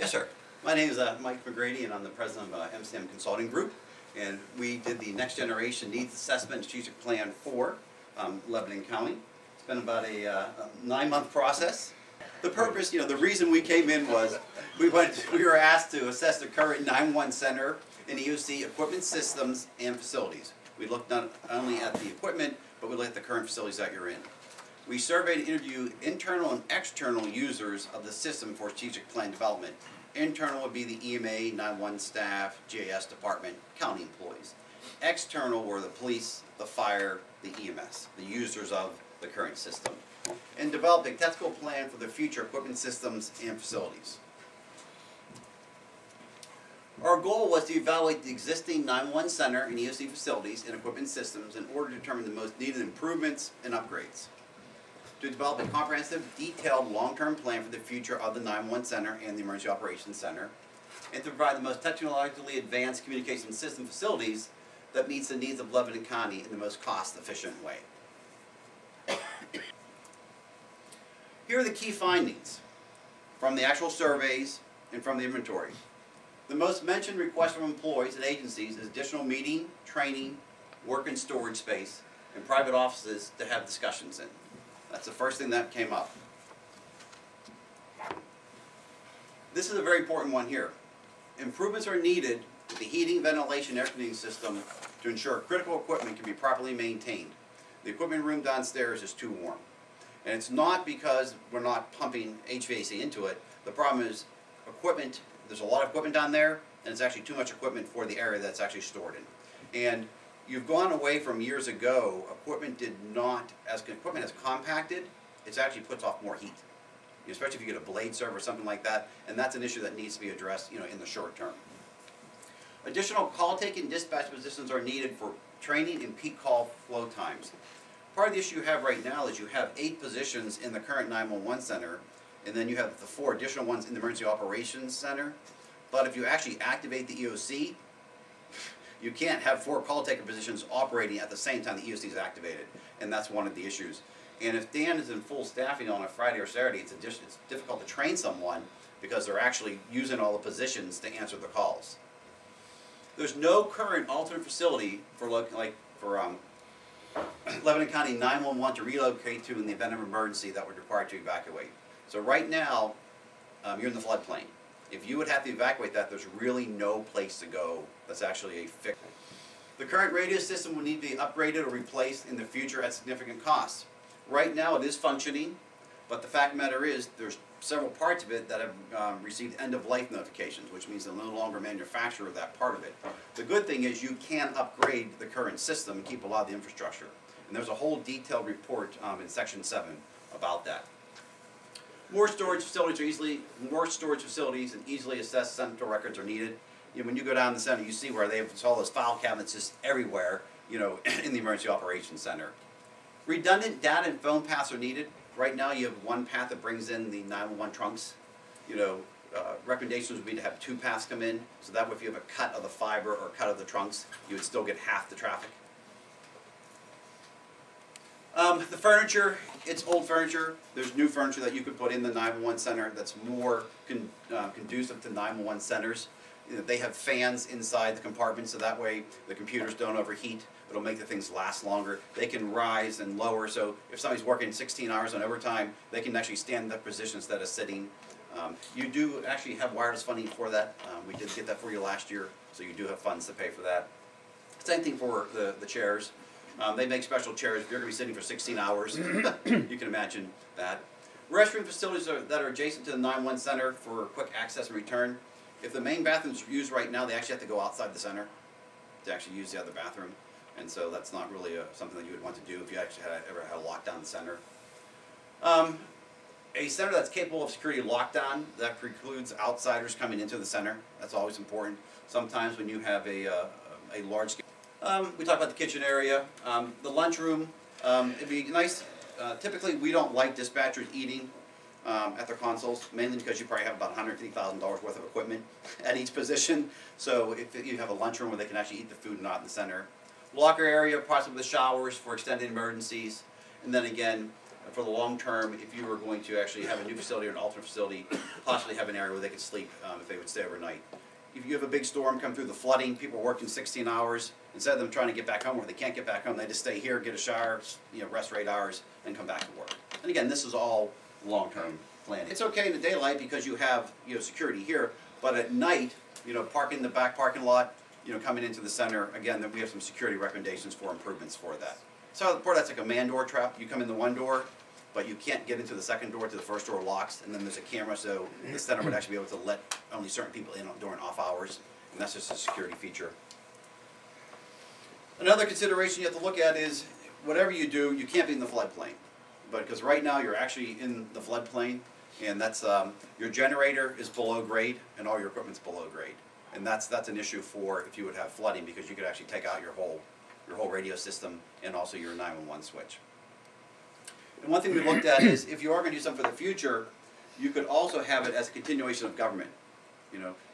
Yes, sir. My name is Mike McGrady, and I'm the president of MCM Consulting Group. And we did the Next Generation Needs Assessment Strategic Plan for Lebanon County. It's been about a 9-month process. The purpose, the reason we came in was we were asked to assess the current 911 center and EOC equipment, systems, and facilities. We looked not only at the equipment, but we looked at the current facilities that you're in. We surveyed and interviewed internal and external users of the system for strategic plan development. Internal would be the EMA, 911 staff, GIS department, county employees. External were the police, the fire, the EMS, the users of the current system. And developed a technical plan for the future equipment, systems, and facilities. Our goal was to evaluate the existing 911 center and EOC facilities and equipment systems in order to determine the most needed improvements and upgrades. To develop a comprehensive, detailed, long-term plan for the future of the 911 center and the Emergency Operations Center, and to provide the most technologically advanced communication system facilities that meets the needs of Lebanon County in the most cost-efficient way. Here are the key findings from the actual surveys and from the inventory. The most mentioned requests from employees and agencies is additional meeting, training, work and storage space, and private offices to have discussions in. That's the first thing that came up. This is a very important one here. Improvements are needed with the heating, ventilation, air conditioning system to ensure critical equipment can be properly maintained. The equipment room downstairs is too warm. And it's not because we're not pumping HVAC into it. The problem is equipment, there's a lot of equipment down there, and it's actually too much equipment for the area that's actually stored in. And you've gone away from years ago, equipment as equipment has compacted, it actually puts off more heat. Especially if you get a blade serve or something like that, and that's an issue that needs to be addressed in the short term. Additional call taking dispatch positions are needed for training and peak call flow times. Part of the issue you have right now is you have 8 positions in the current 911 center, and then you have the 4 additional ones in the Emergency Operations Center. But if you actually activate the EOC, you can't have 4 call taker positions operating at the same time the EOC is activated, and that's one of the issues. And if Dan is in full staffing on a Friday or Saturday, it's difficult to train someone because they're actually using all the positions to answer the calls. There's no current alternate facility for Lebanon County 911 to relocate to in the event of emergency that would require to evacuate. So right now, you're in the floodplain. If you would have to evacuate that, there's really no place to go that's actually a fix. The current radio system will need to be upgraded or replaced in the future at significant cost. Right now it is functioning, but the fact of the matter is there's several parts of it that have received end-of-life notifications, which means they'll no longer manufacture that part of it. The good thing is you can upgrade the current system and keep a lot of the infrastructure. And there's a whole detailed report in Section 7 about that. More storage facilities and easily assessed central records are needed. When you go down the center, you see where they have all those file cabinets just everywhere, in the Emergency Operations Center. Redundant data and phone paths are needed. Right now you have one path that brings in the 911 trunks. Recommendations would be to have 2 paths come in, so that way if you have a cut of the fiber or cut of the trunks, you would still get half the traffic. The furniture, it's old furniture. There's new furniture that you could put in the 911 center that's more conducive to 911 centers. They have fans inside the compartment, so that way the computers don't overheat. It'll make the things last longer. They can rise and lower, so if somebody's working 16 hours on overtime, they can actually stand in that position instead of sitting. You do actually have wireless funding for that. We did get that for you last year, so you do have funds to pay for that. Same thing for the chairs. They make special chairs. If you're going to be sitting for 16 hours, you can imagine that. Restroom facilities that are adjacent to the 911 center for quick access and return. If the main bathroom's used right now, they actually have to go outside the center to actually use the other bathroom. And so that's not really something that you would want to do if you actually ever had a lockdown center. A center that's capable of security lockdown, that precludes outsiders coming into the center. That's always important. Sometimes when you have a large scale. We talked about the kitchen area. The lunchroom, it'd be nice. Typically we don't like dispatchers eating at their consoles, mainly because you probably have about $150,000 worth of equipment at each position. So if you have a lunchroom where they can actually eat the food not in the center. Locker area, possibly with showers for extended emergencies. And then again, for the long term, if you were going to actually have a new facility or an alternate facility, possibly have an area where they could sleep if they would stay overnight. If you have a big storm come through, the flooding, people are working 16 hours. Instead of them trying to get back home where they can't get back home, they just stay here, get a shower, rest for 8 hours, and come back to work. And again, this is all long-term planning. It's okay in the daylight because you have security here, but at night, park in the back parking lot, coming into the center, again, we have some security recommendations for improvements for that. So part that's like a man door trap. You come in the one door, but you can't get into the second door till the first door locks, and then there's a camera, so the center would actually be able to let only certain people in during off hours, and that's just a security feature. Another consideration you have to look at is, whatever you do, you can't be in the floodplain. But because right now you're actually in the floodplain, and that's your generator is below grade, and all your equipment's below grade. And that's an issue for if you would have flooding, because you could actually take out your whole radio system and also your 911 switch. And one thing we looked at is, if you are going to do something for the future, you could also have it as a continuation of government.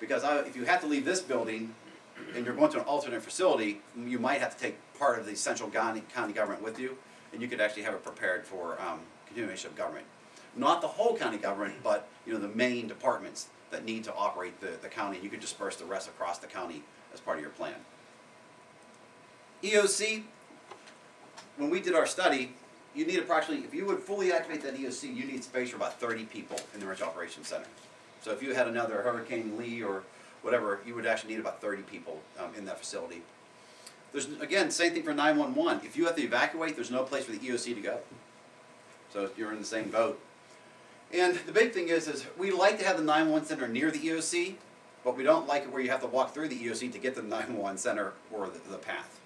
Because if you have to leave this building and you're going to an alternate facility, you might have to take part of the central county government with you, and you could actually have it prepared for continuation of government. Not the whole county government, but the main departments that need to operate the county, and you could disperse the rest across the county as part of your plan. EOC, when we did our study, you need approximately, if you would fully activate that EOC, you need space for about 30 people in the Emergency Operations Center. So if you had another Hurricane Lee or whatever, you would actually need about 30 people in that facility. There's, again, same thing for 911. If you have to evacuate, there's no place for the EOC to go. So you're in the same boat. And the big thing is we like to have the 911 center near the EOC, but we don't like it where you have to walk through the EOC to get to the 911 center or the path.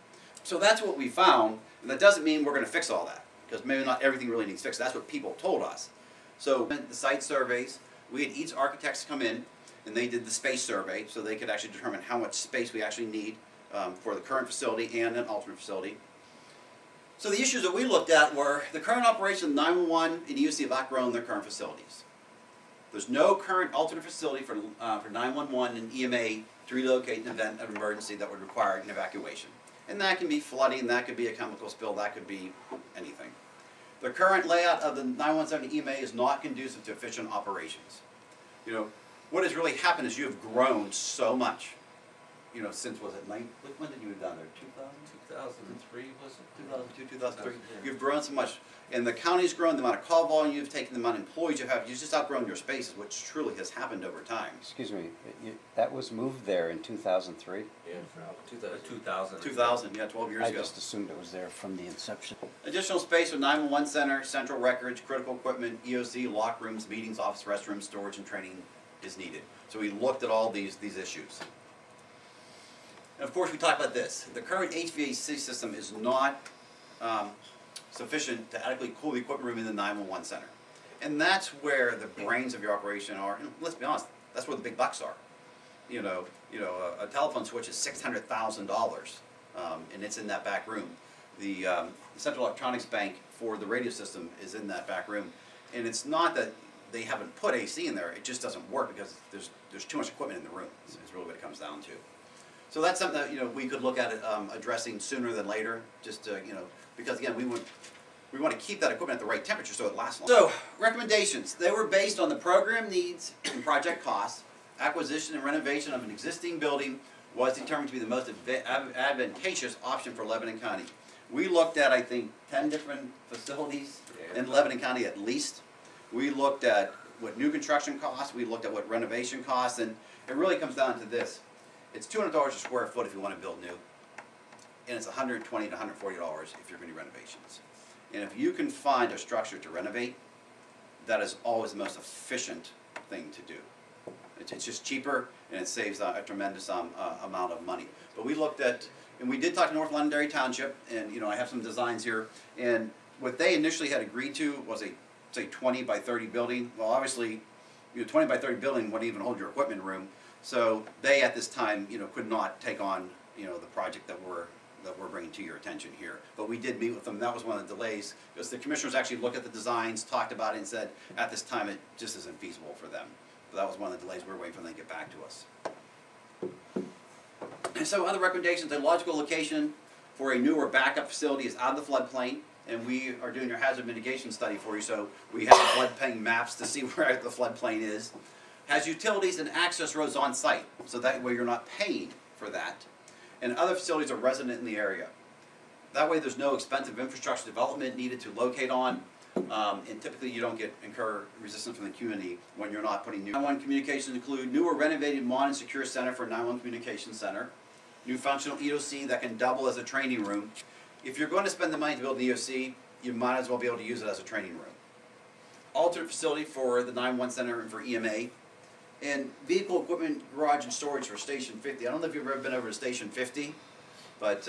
So that's what we found, and that doesn't mean we're going to fix all that, because maybe not everything really needs fixed. That's what people told us. So the site surveys, we had each architects come in, and they did the space survey, so they could actually determine how much space we actually need for the current facility and an alternate facility. So the issues that we looked at were the current operation of 911 and EOC have outgrown their current facilities. There's no current alternate facility for 911 and EMA to relocate an event of emergency that would require an evacuation. And that can be flooding, that could be a chemical spill, that could be anything. The current layout of the 917 EMA is not conducive to efficient operations. What has really happened is you have grown so much. Since, was it, when did you have done there? 2003, was it? 2002, 2003. You've grown so much. And the county's grown, the amount of call volume you've taken, the amount of employees you have, you've just outgrown your spaces, which truly has happened over time. Excuse me, that was moved there in 2003? Yeah, 2000. 2000, yeah, 12 years ago. I just assumed it was there from the inception. Additional space for 911 center, central records, critical equipment, EOC, lock rooms, meetings, office, restrooms, storage, and training is needed. So we looked at all these issues. And of course we talked about this. The current HVAC system is not sufficient to adequately cool the equipment room in the 911 center. And that's where the brains of your operation are. And let's be honest, that's where the big bucks are. A telephone switch is $600,000, and it's in that back room. The Central Electronics Bank for the radio system is in that back room. And it's not that they haven't put AC in there, it just doesn't work because there's too much equipment in the room. Is really what it comes down to. So that's something that we could look at addressing sooner than later, just to, because again we want to keep that equipment at the right temperature so it lasts long. So recommendations, they were based on the program needs and project costs. Acquisition and renovation of an existing building was determined to be the most advantageous option for Lebanon County. We looked at, I think, 10 different facilities in Lebanon County at least. We looked at what new construction costs, we looked at what renovation costs, and it really comes down to this. It's $200 a square foot if you want to build new, and it's $120 to $140 if you're going to do renovations. And if you can find a structure to renovate, that is always the most efficient thing to do. It's just cheaper, and it saves a tremendous amount of money. But we looked at, and we did talk to North Londonderry Township, and I have some designs here, and what they initially had agreed to was a, say, 20 by 30 building. Well, obviously, 20 by 30 building wouldn't even hold your equipment room. So they, at this time, could not take on, the project that we're bringing to your attention here. But we did meet with them. That was one of the delays, because the commissioners actually looked at the designs, talked about it, and said, at this time, it just isn't feasible for them. So that was one of the delays. We were waiting for them to get back to us. And so other recommendations, a logical location for a newer backup facility is out of the floodplain and we are doing your hazard mitigation study for you, so we have floodplain maps to see where the floodplain is. Has utilities and access roads on site, so that way you're not paying for that. And other facilities are resident in the area. That way there's no expensive infrastructure development needed to locate on, and typically you don't incur resistance from the community when you're not putting new. 911 communications include new or renovated modern secure center for 911 communications center, new functional EOC that can double as a training room. If you're going to spend the money to build an EOC, you might as well be able to use it as a training room. Alternate facility for the 911 center and for EMA. And vehicle equipment garage and storage for Station 50. I don't know if you've ever been over to Station 50, but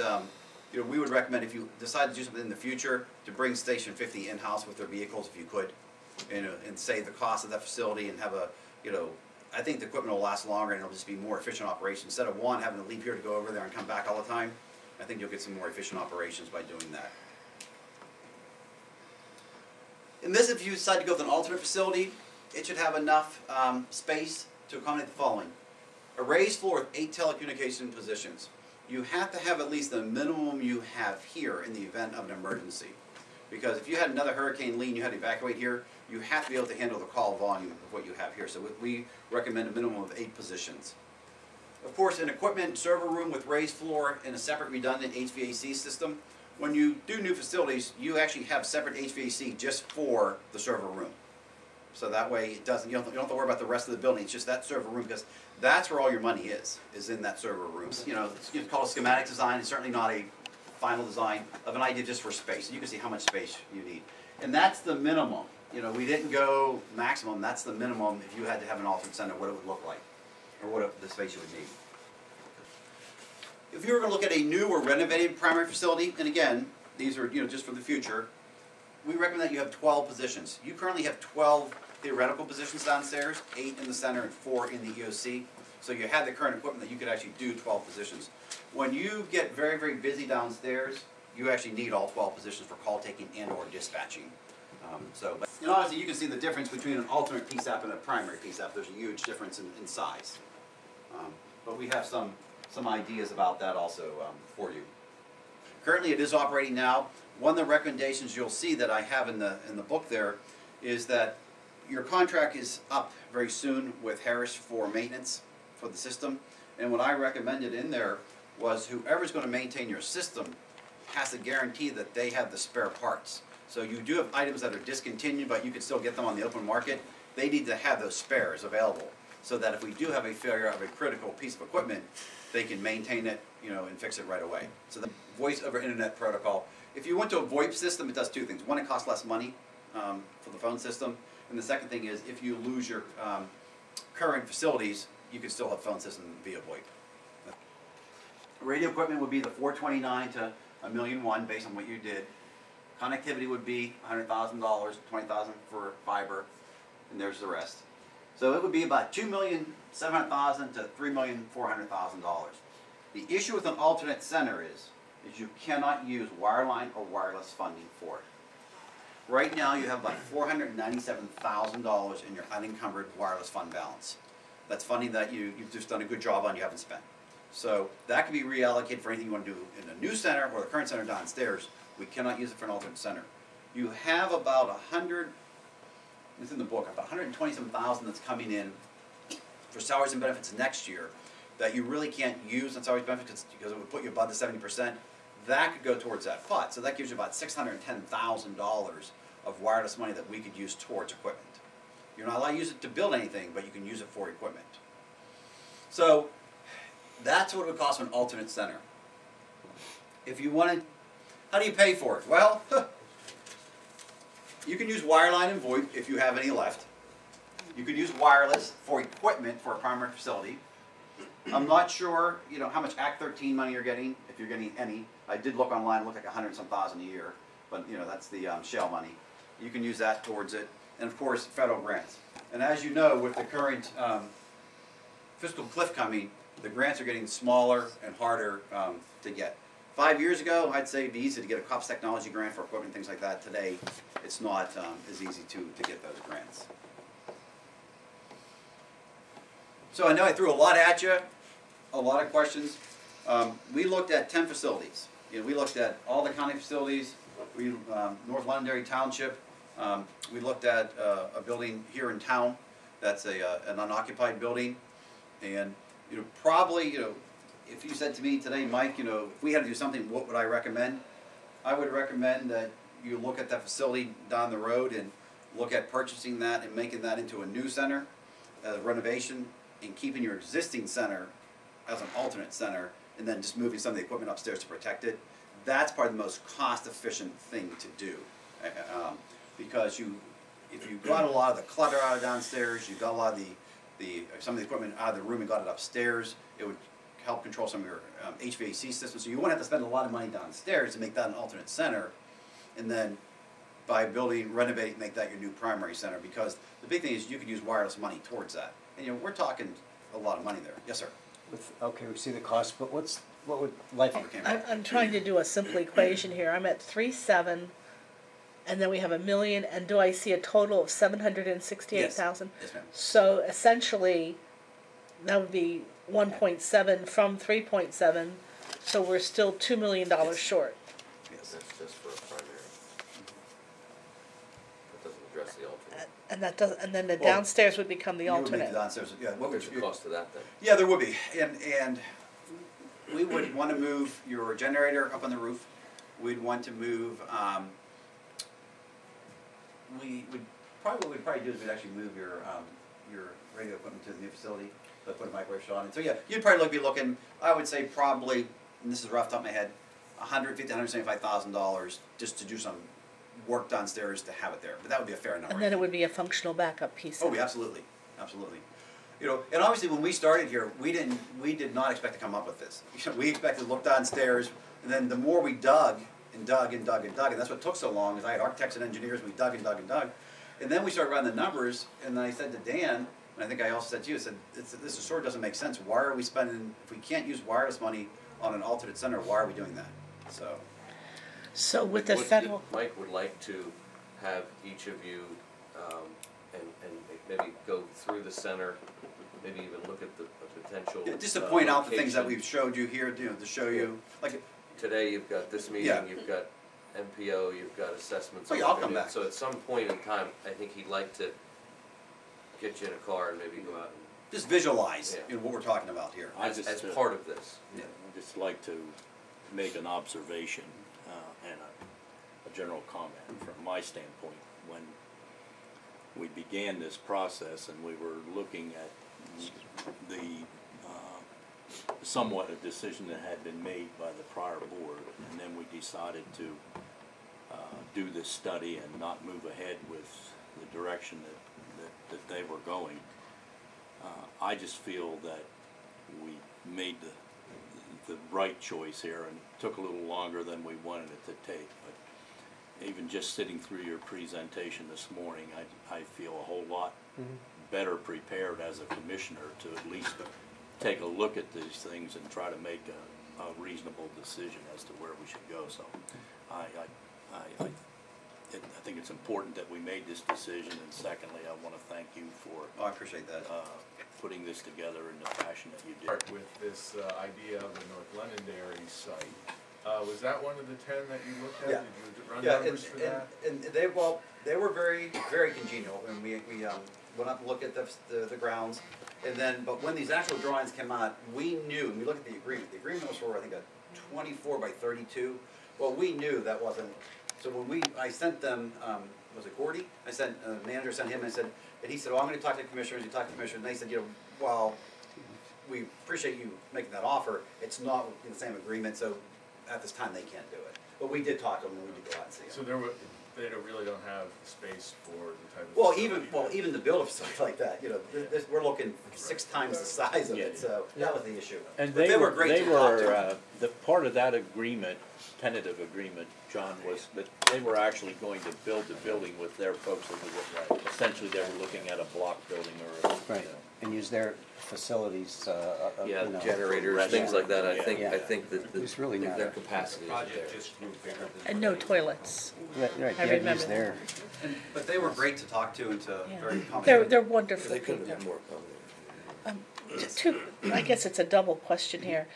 you know, we would recommend if you decide to do something in the future to bring Station 50 in-house with their vehicles if you could, and save the cost of that facility and have a, you know, I think the equipment will last longer and it'll just be more efficient operation. Instead of one having to leave here to go over there and come back all the time, I think you'll get some more efficient operations by doing that. In this, if you decide to go with an alternate facility, it should have enough space to accommodate the following. A raised floor with 8 telecommunication positions. You have to have at least the minimum you have here in the event of an emergency. Because if you had another Hurricane Lee and you had to evacuate here, you have to be able to handle the call volume of what you have here. So we recommend a minimum of 8 positions. Of course, an equipment server room with raised floor and a separate redundant HVAC system. When you do new facilities, you actually have separate HVAC just for the server room. So that way it doesn't, you don't have to worry about the rest of the building. It's just that server room, because that's where all your money is in that server room. You know, it's called a schematic design. It's certainly not a final design of an idea just for space. You can see how much space you need. And that's the minimum. You know, we didn't go maximum. That's the minimum if you had to have an alternate center, what it would look like, or what the space you would need. If you were going to look at a new or renovated primary facility, and again, these are, you know, just for the future, we recommend that you have 12 positions. You currently have 12 theoretical positions downstairs, 8 in the center and 4 in the EOC. So you have the current equipment that you could actually do 12 positions. When you get very, very busy downstairs, you actually need all 12 positions for call taking and or dispatching. And obviously you can see the difference between an alternate PSAP and a primary PSAP. There's a huge difference in size. But we have some ideas about that also for you. Currently it is operating now. One of the recommendations you'll see that I have in the book there is that your contract is up very soon with Harris for maintenance for the system. And what I recommended in there was whoever's going to maintain your system has to guarantee that they have the spare parts. So you do have items that are discontinued, but you can still get them on the open market. They need to have those spares available so that if we do have a failure of a critical piece of equipment, they can maintain it, you know, and fix it right away. So the voice over internet protocol. If you went to a VoIP system, it does 2 things. One, it costs less money for the phone system. And the second thing is if you lose your current facilities, you can still have phone system via VoIP. Radio equipment would be the 429 to $1,000,001 based on what you did. Connectivity would be $100,000, $20,000 for fiber, and there's the rest. So it would be about $2,700,000 to $3,400,000. The issue with an alternate center is you cannot use wireline or wireless funding for it. Right now you have about $497,000 in your unencumbered wireless fund balance. That's funding that you've just done a good job on, you haven't spent. So that can be reallocated for anything you want to do in a new center or the current center downstairs. We cannot use it for an alternate center. You have about 100, it's in the book, about $127,000 that's coming in for salaries and benefits next year that you really can't use on salaries and benefits because it would put you above the 70%. That could go towards that pot. So that gives you about $610,000 of wireless money that we could use towards equipment. You're not allowed to use it to build anything, but you can use it for equipment. So that's what it would cost for an alternate center. If you wanted, how do you pay for it? Well, you can use wireline and VoIP if you have any left. You can use wireless for equipment for a primary facility. I'm not sure, you know, how much Act 13 money you're getting, if you're getting any. I did look online, it looked like 100-some thousand a year, but you know, that's the shell money. You can use that towards it, and of course, federal grants. And as you know, with the current fiscal cliff coming, the grants are getting smaller and harder to get. 5 years ago, I'd say it'd be easy to get a COPS technology grant for equipment and things like that. Today, it's not as easy to get those grants. So I know I threw a lot at you, a lot of questions. We looked at 10 facilities. You know, we looked at all the county facilities, We, North Londonderry Township, we looked at a building here in town that's an unoccupied building. And, probably, if you said to me today, Mike, if we had to do something, what would I recommend? I would recommend that you look at that facility down the road and look at purchasing that and making that into a new center, as a renovation, and keeping your existing center as an alternate center, and then just moving some of the equipment upstairs to protect it. That's probably the most cost-efficient thing to do, because if you got a lot of the clutter out of downstairs, you got a lot of some of the equipment out of the room and got it upstairs, it would help control some of your HVAC systems. So you wouldn't have to spend a lot of money downstairs to make that an alternate center, and then by building, renovate, make that your new primary center. Because the big thing is you could use wireless money towards that, and we're talking a lot of money there. Yes, sir. Okay, we see the cost, but what would life? I'm trying to do a simple equation here. I'm at 3.7, and then we have $1 million, and do I see a total of 768,000? Yes, ma'am. So essentially, that would be 1.7 from 3.7. So we're still $2 million short. Yes. That's just for a primary. That doesn't address the alternate. And that does, and then the Well, downstairs would become the You would make alternate. the downstairs, yeah. What would What's the cost of that then? Yeah, there would be, and we would want to move your generator up on the roof. We'd want to move. We would probably what we'd probably do is we'd actually move your radio equipment to the new facility. But put a microwave shot in. So yeah, you'd probably be looking. I would say probably, and this is rough top of my head, $150,000–175,000 just to do some work downstairs to have it there. But that would be a fair number. And then it would be a functional backup piece. Oh, yeah, absolutely, absolutely. And obviously when we started here, we did not expect to come up with this. We expected to look downstairs, and then the more we dug and dug and dug and dug, and that's what took so long. Is I had architects and engineers, we dug and dug and dug, and then we started running the numbers, and then I said to Dan, and I think I also said to you, I said, this sort of doesn't make sense. Why are we spending, if we can't use wireless money on an alternate center, why are we doing that? So with the federal. Mike would like to have each of you and maybe go through the center, maybe even look at the potential. Yeah, just to point out the things that location. we've showed you here, to show you, like. Today you've got this meeting, Yeah. you've got MPO, you've got assessments. Oh, yeah, I'll come back. So at some point in time, I think he'd like to get you in a car and maybe go out and. Just visualize Yeah. what we're talking about here. As part of this. Yeah. I'd just like to make an observation and a general comment from my standpoint. When we began this process and we were looking at the somewhat a decision that had been made by the prior board, and then we decided to do this study and not move ahead with the direction that they were going. I just feel that we made the right choice here, and it took a little longer than we wanted it to take. But even just sitting through your presentation this morning, I feel a whole lot better prepared as a commissioner to at least take a look at these things and try to make a reasonable decision as to where we should go. So I think it's important that we made this decision, and secondly, I want to thank you for Oh, I appreciate that. putting this together in the fashion that you did. With this idea of the North Londonderry site, was that one of the 10 that you looked at? Yeah. Did you run Yeah, numbers for that? and they were very, very congenial, and we went up and looked at the grounds, and then, but when these actual drawings came out, we knew, and we looked at the agreement was for, I think, a 24 by 32, well, we knew that wasn't, so when I sent them, was it Gordy? I sent, the manager sent him, and he said, oh, I'm gonna talk to the commissioners, he talked to the commissioners, and they said, well, we appreciate you making that offer, it's not in the same agreement, so at this time they can't do it. But we did talk to them, and we did go out and see them. So they really don't have space for the type of. Well, facility even to build a facility like that, we're looking 6 times the size of it, so that was the issue. And But they were great to talk to. the part of that agreement, tentative agreement, John, was that they were actually going to build the building with their folks. Essentially, they were looking at a block building or Right, and use their facilities, Yeah, you know, generators, things like that. I Yeah. think Yeah. that It's really not their a- capacity is there. And no toilets. Right, I they had remember used their, But they were great to talk to and to Yeah. very They're accommodating. wonderful They could have people. been more accommodating. I guess it's a double question here.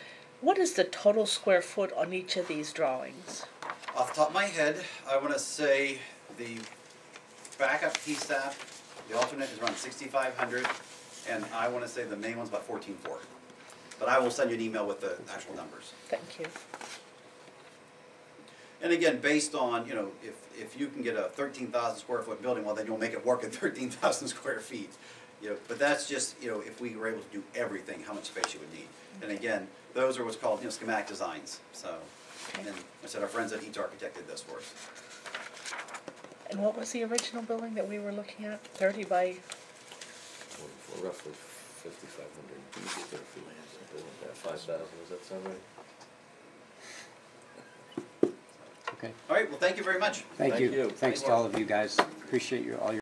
What is the total square foot on each of these drawings? Off the top of my head, I wanna say the backup PSAP, the alternate is around 6,500, and I wanna say the main one's about 14,400. But I will send you an email with the actual numbers. Thank you. And again, based on, you know, if you can get a 13,000 square foot building, well, then you'll make it work at 13,000 square feet. You know, but that's just, you know, if we were able to do everything, how much space you would need. And again, those are what's called, you know, schematic designs, so. And then, I said, our friends at Each Architect did this for us. And what was the original building that we were looking at? 30 by, For roughly 5,500 square feet, something like that, 5,000, does that sound right? Okay. All right, well, thank you very much. Thank Thank you. you. Thanks to all of you guys. Appreciate all your